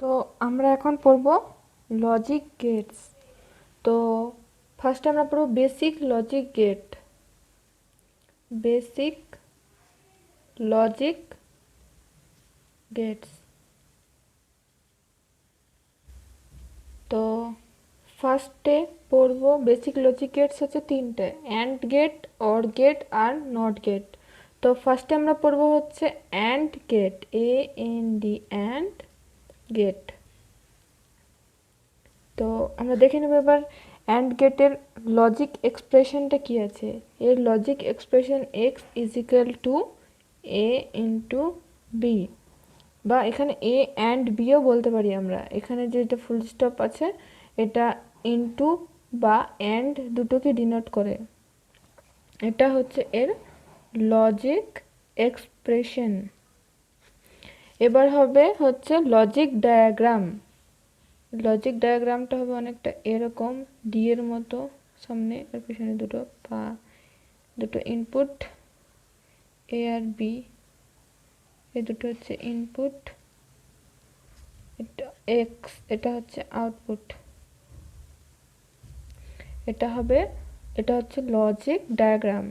তো আমরা এখন পড়ব লজিক গেটস। তো ফার্স্টে আমরা পড়ব basic logic gate. Basic logic gates. তো ফার্স্টে পড়ব বেসিক লজিক গেটস হচ্ছে তিনটে, অ্যান্ড গেট, অর গেট আর নট গেট। তো ফার্স্টে আমরা পড়ব হচ্ছে and gate, AND and gate. তো আমরা দেখে নেব এবার অ্যান্ড গেটের লজিক এক্সপ্রেশনটা কি আছে। এর logic expression X is equal to A into B, বা এখানে এ অ্যান্ড বিও বলতে পারি আমরা। এখানে যেটা ফুল স্টপ আছে এটা ইন্টু বা অ্যান্ড দুটোকে ডিনোট করে। এটা হচ্ছে এর লজিক এক্সপ্রেশন। এবার হবে হচ্ছে লজিক ডায়াগ্রাম। লজিক ডায়াগ্রামটা হবে অনেকটা এরকম, ডি এর মতো, সামনে আর পিছনে দুটো পা, দুটো ইনপুট এ আর বি, এই দুটো হচ্ছে ইনপুট, এটা এক্স, এটা হচ্ছে আউটপুট। এটা হচ্ছে লজিক ডায়াগ্রাম।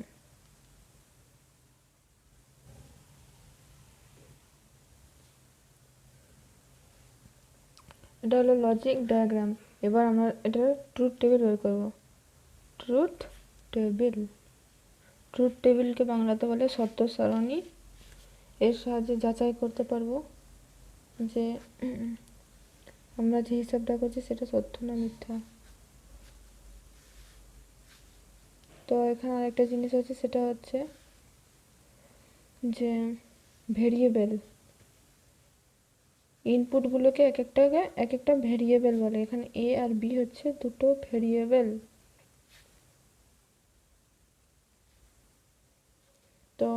এটা হলো লজিক ডায়াগ্রাম। এবার আমরা এটা ট্রুথ টেবিল বের করব। ট্রুথ টেবিল, ট্রুথ টেবিলকে বাংলাতে বলে সত্য সারণী। এর সাহায্যে যাচাই করতে পারবো যে আমরা যে হিসাবটা করছি সেটা সত্য না মিথ্যা। তো এখানে আরেকটা জিনিস আছে, সেটা হচ্ছে যে ভেরিয়েবল, ইনপুটগুলোকে এক একটা ভেরিয়েবল বলে। এখানে এ আর বি হচ্ছে দুটো ভেরিয়েবল। তো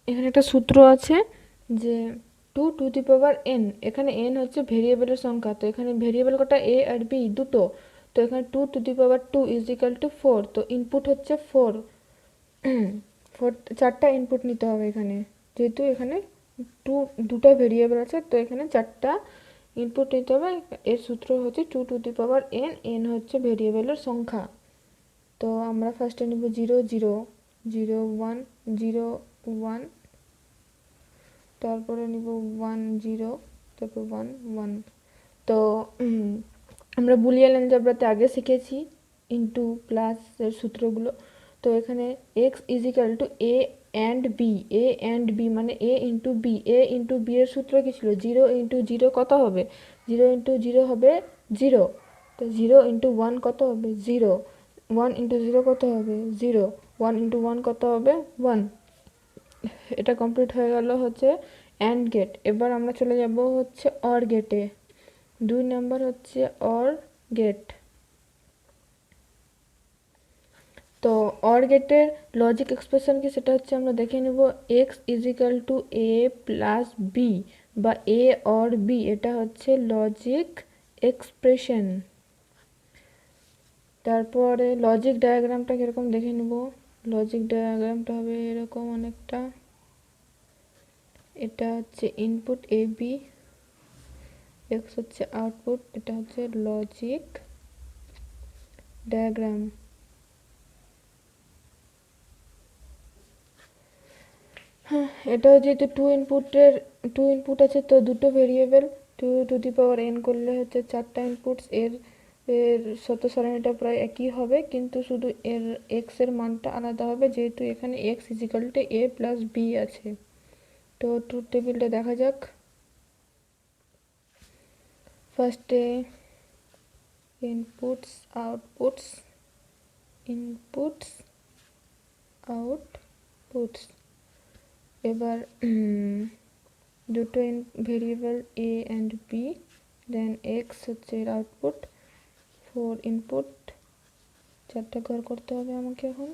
এখানে একটা সূত্র আছে যে 2n, এখানে n হচ্ছে ভেরিয়েবলের সংখ্যা। তো এখানে ভেরিয়েবল কটা, এ আর বি দুটো, তো এখানে 2 ইজ ইকাল টু 4। তো ইনপুট হচ্ছে 4, চারটা ইনপুট নিতে হবে এখানে, যেহেতু এখানে দুটো ভেরিয়েবল আছে, তো এখানে চারটা ইনপুট নিতে হবে। এর সূত্র হচ্ছে 2n, n হচ্ছে ভেরিয়েবলের সংখ্যা। তো আমরা ফার্স্টে নিব 0 0 0 1 0 1, তারপরে নিব 1 0, তারপর 1 1। তো আমরা বুলিয়ান অ্যালজেব্রাতে আগে শিখেছি ইনটু প্লাস এর সূত্রগুলো। তো এখানে X is equal to A and B, A and B মানে A into B. A into B এর সূত্র কি ছিল, 0 ইন্টু 0 কত হবে, 0 ইন্টু 0 হবে 0। তো 0 ইন্টু 1 কত হবে 0, 1 ইন্টু 0 কত হবে 0, 1 ইন্টু 1 কত হবে 1। এটা কমপ্লিট হয়ে গেল হচ্ছে অ্যান্ড গেট। এবার আমরা চলে যাব হচ্ছে অর গেটে। 2 নাম্বার হচ্ছে অর গেট। তো অর গেটের লজিক এক্সপ্রেশন কি সেটা হচ্ছে আমরা দেখে নেব। X is equal to A plus B, বা এ অর বি, এটা হচ্ছে লজিক এক্সপ্রেশন। তারপরে লজিক ডায়াগ্রামটা কিরকম দেখে নেব। লজিক ডায়াগ্রামটা হবে এরকম অনেকটা, এটা হচ্ছে ইনপুট এ বি, এক্স হচ্ছে আউটপুট, এটা হচ্ছে লজিক ডায়াগ্রাম। হ্যাঁ, এটা যেহেতু টু ইনপুট আছে, তো দুটো ভেরিয়েবল, 2n করলে হচ্ছে চারটা ইনপুটস। এর এর সত্য সারণীটা প্রায় একই হবে, কিন্তু শুধু এর এক্স এর মানটা আলাদা হবে, যেহেতু এখানে x is equal to A plus B আছে। তো ট্রুথ টেবিলটা দেখা যাক। ফার্স্টে ইনপুটস আউটপুটস, ইনপুটস আউটপুটস। এবার দুটো variable A and B, then X হচ্ছে এর আউটপুট, 4 ইনপুট, চারটা ঘর করতে হবে আমাকে এখন,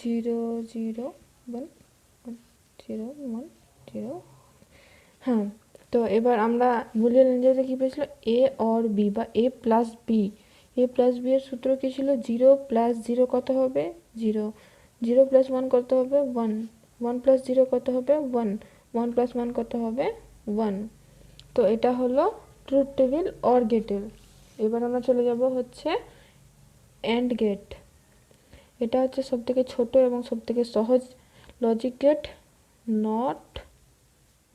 0 0 1 0 1 0। হ্যাঁ, তো এবার আমরা বুলিয়ান অ্যালজেব্রাতে কি পেয়েছিল, এ অর বি বা এ প্লাস বি। এ প্লাস বি এর সূত্র কি ছিল, 0 প্লাস 0 কত হবে 0, 0 প্লাস 1 কত হবে 1, 1 প্লাস 0 কত হবে 1, 1 প্লাস 1 কত হবে 1। তো এটা হলো ট্রুথ টেবিল অর গেটের। এবার আমরা চলে যাব হচ্ছে অ্যান্ড গেট। এটা হচ্ছে সবথেকে ছোট এবং সবথেকে সহজ লজিক গেট, নট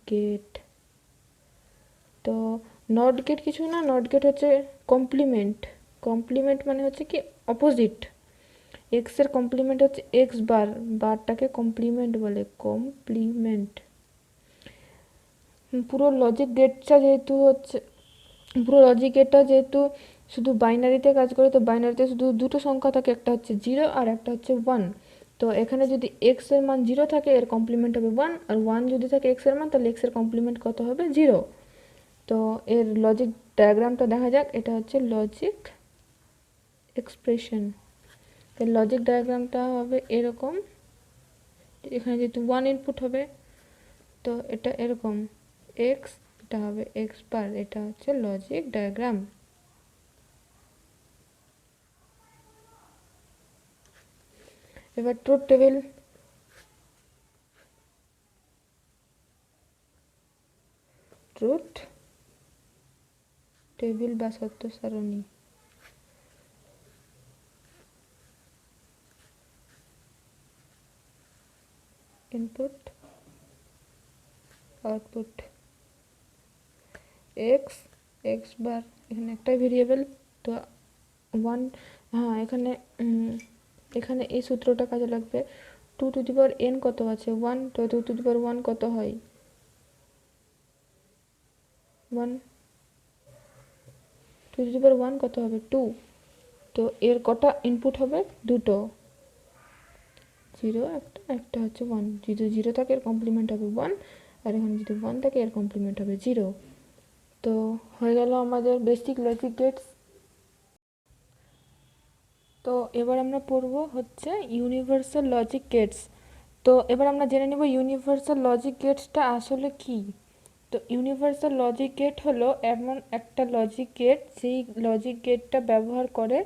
গেট। তো নট গেট কিছু না, নট গেট হচ্ছে কমপ্লিমেন্ট। কমপ্লিমেন্ট মানে হচ্ছে কি অপোজিট। এক্স এর কমপ্লিমেন্ট হচ্ছে এক্স বার, বারটাকে কমপ্লিমেন্ট বলে, কমপ্লিমেন্ট। পুরো লজিক গেটটা যেহেতু হচ্ছে পুরো লজিক গেটটা যেহেতু শুধু বাইনারিতে কাজ করে, তো বাইনারিতে শুধু দুটো সংখ্যা থাকে, একটা হচ্ছে 0 আর একটা হচ্ছে 1। তো এখানে যদি এক্স এর মান 0 থাকে এর কমপ্লিমেন্ট হবে 1, আর 1 যদি থাকে এক্স এর মান তাহলে এক্স এর কমপ্লিমেন্ট কত হবে 0। তো এর লজিক ডায়াগ্রামটা দেখা যাক। এটা হচ্ছে লজিক এক্সপ্রেশন। এর লজিক ডায়াগ্রামটা হবে এরকম। এখানে যেহেতু 1 ইনপুট হবে তো এটা এরকম এক্স, এটা হবে এক্স বার। এটা হচ্ছে লজিক ডায়াগ্রাম। এবার ট্রুথ টেবিল। ট্রুথ টেবিল বা সত্য সারণী। Input output x, x bar, এখানে একটাই ভেরিয়েবল তো 1। হ্যাঁ এখানে এখানে এই সূত্রটা কাজে লাগবে। 2 টু দি পাওয়ার n কত আছে 1, তো 2 টু দি পাওয়ার 1 কত হয় 1, 2 টু দি পাওয়ার 1 কত হবে 2। তো এর কটা ইনপুট হবে দুটো, 0 একটা, একটা হচ্ছে 1। যদি 0 থাকে এর কমপ্লিমেন্ট হবে 1, আর এখানে যদি 1 থাকে এর কমপ্লিমেন্ট হবে 0। তো হয়ে গেল আমাদের বেসিক লজিক গেটস। তো এবার আমরা পড়ব হচ্ছে ইউনিভার্সাল লজিক গেটস। তো এবার আমরা জেনে নেব ইউনিভার্সাল লজিক গেটসটা আসলে কি। তো ইউনিভার্সাল লজিক গেট হলো এমন একটা লজিক গেট যেই লজিক গেটটা ব্যবহার করে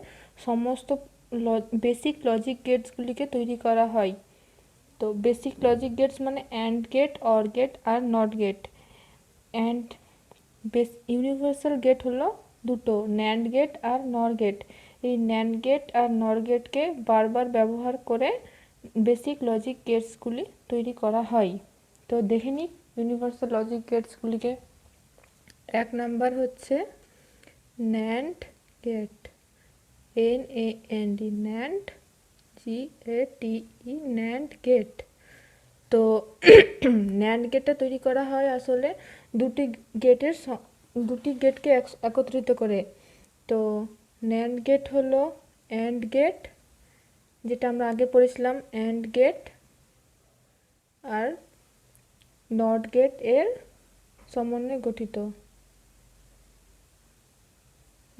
সমস্ত বেসিক লজিক গেটসগুলিকে তৈরি করা হয়। তো বেসিক লজিক গেটস মানে অ্যান্ড গেট, অর গেট আর not gate. And universal gate হলো দুটো, ন্যান্ড গেট আর নর গেট। এই ন্যান্ড গেট আর নর গেটকে বারবার ব্যবহার করে বেসিক লজিক গেটসগুলি তৈরি করা হয়। তো দেখে নিই ইউনিভার্সাল লজিক গেটসগুলিকে। এক নাম্বার হচ্ছে NAND gate, NAND, NAND, GATE, NAND gate. তো ন্যান্ড গেটটা তৈরি করা হয় আসলে দুটি গেটকে একত্রিত করে। তো ন্যান্ড গেট হলো অ্যান্ড গেট, যেটা আমরা আগে পড়েছিলাম অ্যান্ড গেট, আর নট গেট এর সমন্বয়ে গঠিত,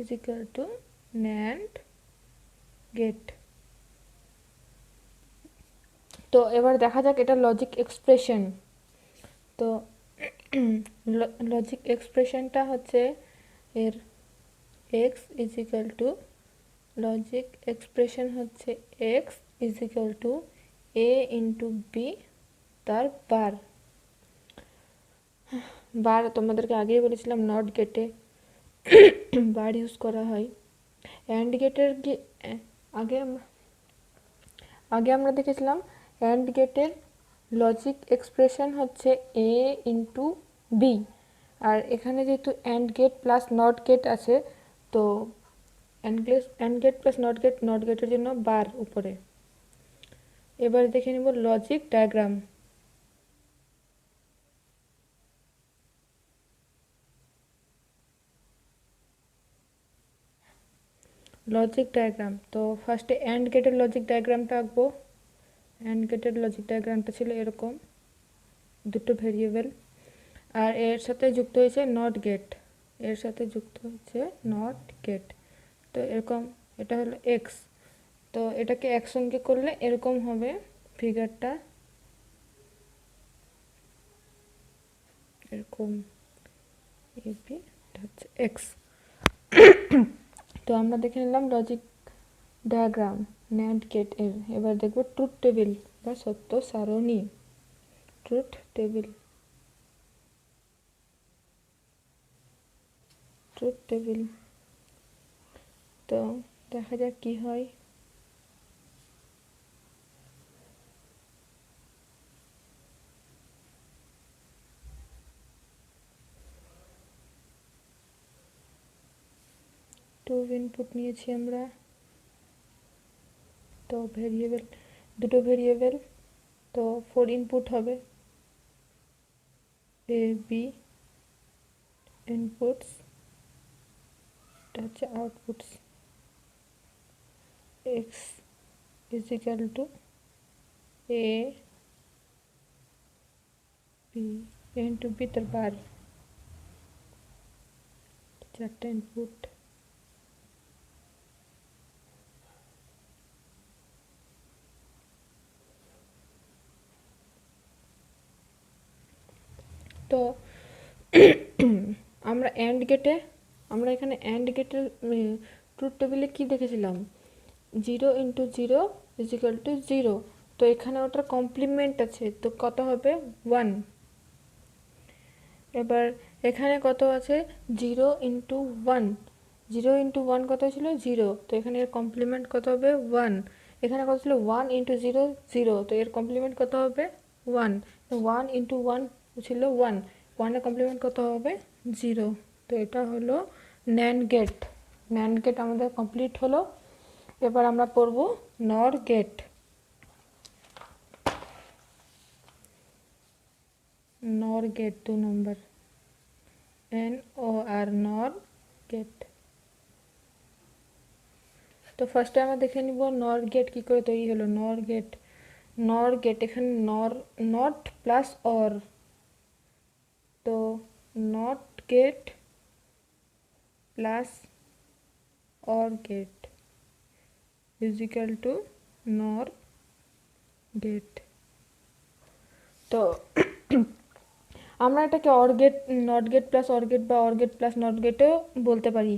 ইজিক্যাল টু ন্যান্ড গেট। তো এবার দেখা যাক এটা লজিক এক্সপ্রেশন। তো লজিক এক্সপ্রেশনটা হচ্ছে এর X is equal to, logic expression হচ্ছে X is equal to A into B তার বার। বার তোমাদেরকে আগেই বলেছিলাম নট গেটে বার ইউজ করা হয়। অ্যান্ড গেটের আগে আগে আমরা দেখেছিলাম অ্যান্ড গেটের লজিক এক্সপ্রেশন হচ্ছে এ ইন্টু বি, আর এখানে যেহেতু and gate plus not gate আছে তো অ্যান্ড গেট প্লাস নট গেটের জন্য বার উপরে। এবার দেখে নেব লজিক ডায়াগ্রাম। লজিক ডায়াগ্রাম, তো ফার্স্টে অ্যান্ড গেটের লজিক ডায়াগ্রামটা আঁকবো। অ্যান্ড গেটের লজিক ডায়াগ্রামটা ছিল এরকম, দুটো ভেরিয়েবল, আর এর সাথে যুক্ত হয়েছে নট গেট, এর সাথে যুক্ত হচ্ছে নট গেট। তো এরকম, এটা হলো এক্স, তো এটাকে একসঙ্গে করলে এরকম হবে ফিগারটা, এরকম এবি, এটা হচ্ছে এক্স। তো আমরা দেখে নিলাম লজিক ডায়াগ্রাম ন্যান্ড গেট এর। এবার দেখব ট্রুথ টেবিল বা সত্য সারণী। Truth table, truth table. তো দেখা যাক কি হয়। টু ইনপুট নিয়েছি আমরা, তো ভেরিয়েবল, দুটো ভেরিয়েবল, তো 4 ইনপুট হবে। এ বি ইনপুটস, এটা হচ্ছে outputs. X is equal to A B into B, তার বার, 4টা ইনপুট। তো আমরা এখানে অ্যান্ড গেটের ট্রুথ টেবিলে কি দেখেছিলাম, 0 ইন্টু 0 ইজ ইকাল টু 0। তো এখানে ওটার কমপ্লিমেন্ট আছে, তো কত হবে 1। এবার এখানে কত আছে, 0 ইন্টু 1, 0 ইন্টু 1 কত ছিল 0, তো এখানে এর কমপ্লিমেন্ট কত হবে 1। এখানে কত ছিল 1 ইন্টু 0 0, তো এর কমপ্লিমেন্ট কত হবে 1। 1 ইন্টু 1 ছিল 1, 1 এর কমপ্লিমেন্ট কত হবে 0। তো এটা হলো ন্যান্ড গেট। ন্যান্ড গেট আমাদের কমপ্লিট হলো। এবার আমরা পড়ব নর গেট। নর গেট 2 নম্বর, NOR, নর গেট। তো ফার্স্টে আমরা দেখে নিব নর গেট কী করে তৈরি হলো। নর গেট এখানে নট প্লাস অর, তো not gate plus or gate is equal to nor gate. তো আমরা এটাকে or gate, not gate plus or gate বা অর গেট প্লাস নট গেটও বলতে পারি।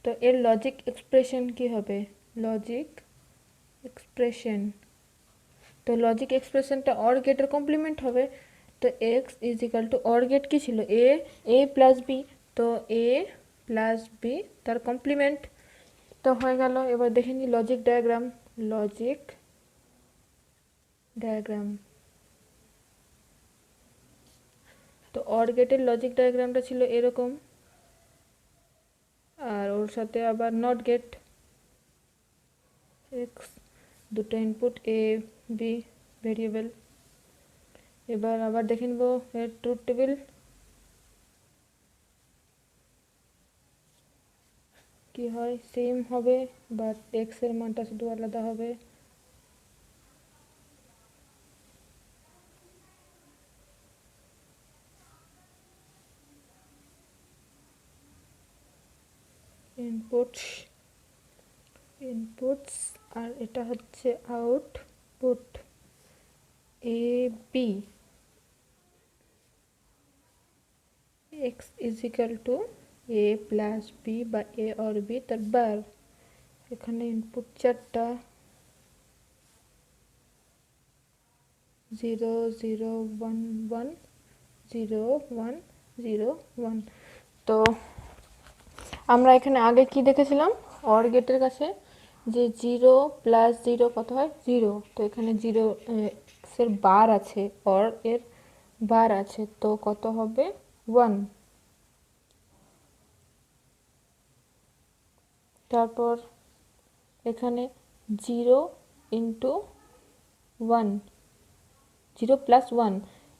তো এর লজিক এক্সপ্রেশন কি হবে, লজিক এক্সপ্রেশন, তো লজিক এক্সপ্রেশনটা অর গেটের কমপ্লিমেন্ট হবে। তো X is equal to or gate কী ছিল, এ প্লাস বি, তো এ প্লাস বি তার কমপ্লিমেন্ট। তো হয়ে গেল। এবার দেখে নিই লজিক ডায়াগ্রাম। লজিক ডায়াগ্রাম, তো অর গেটের লজিক ডায়াগ্রামটা ছিল এরকম, আর ওর সাথে আবার নট গেট, এক্স, দুটো ইনপুট এ বি ভেরিয়েবল। এবার আবার দেখে নেব এর ট্রুথ টেবিল কি হয়, সেম হবে বাট এক্স এর মানটা শুধু আলাদা হবে। ইনপুটস আর এটা হচ্ছে output. A B X is equal to A plus B বা এ और বি তার বার। এখানে ইনপুট 4টা, 0 0 1 1 0 1 0 1। তো আমরা এখানে আগে কি দেখেছিলাম, অর গেটের কাছে যে 0 প্লাস 0 কত হয় 0, তো এখানে 0 এর বার আছে, অর এর বার আছে, তো কত হবে 1। তারপর এখানে 0 ইন্টু 1, 0 প্লাস 1,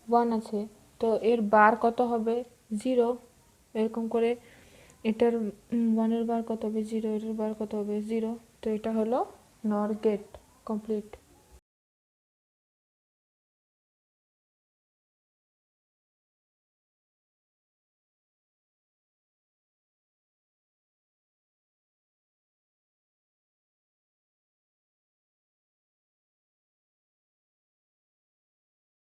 1 আছে, তো এর বার কত হবে 0। এরকম করে এটার 1 এর বার কত হবে 0, এটার বার কত হবে 0। তো এটা হলো নর গেট কমপ্লিট।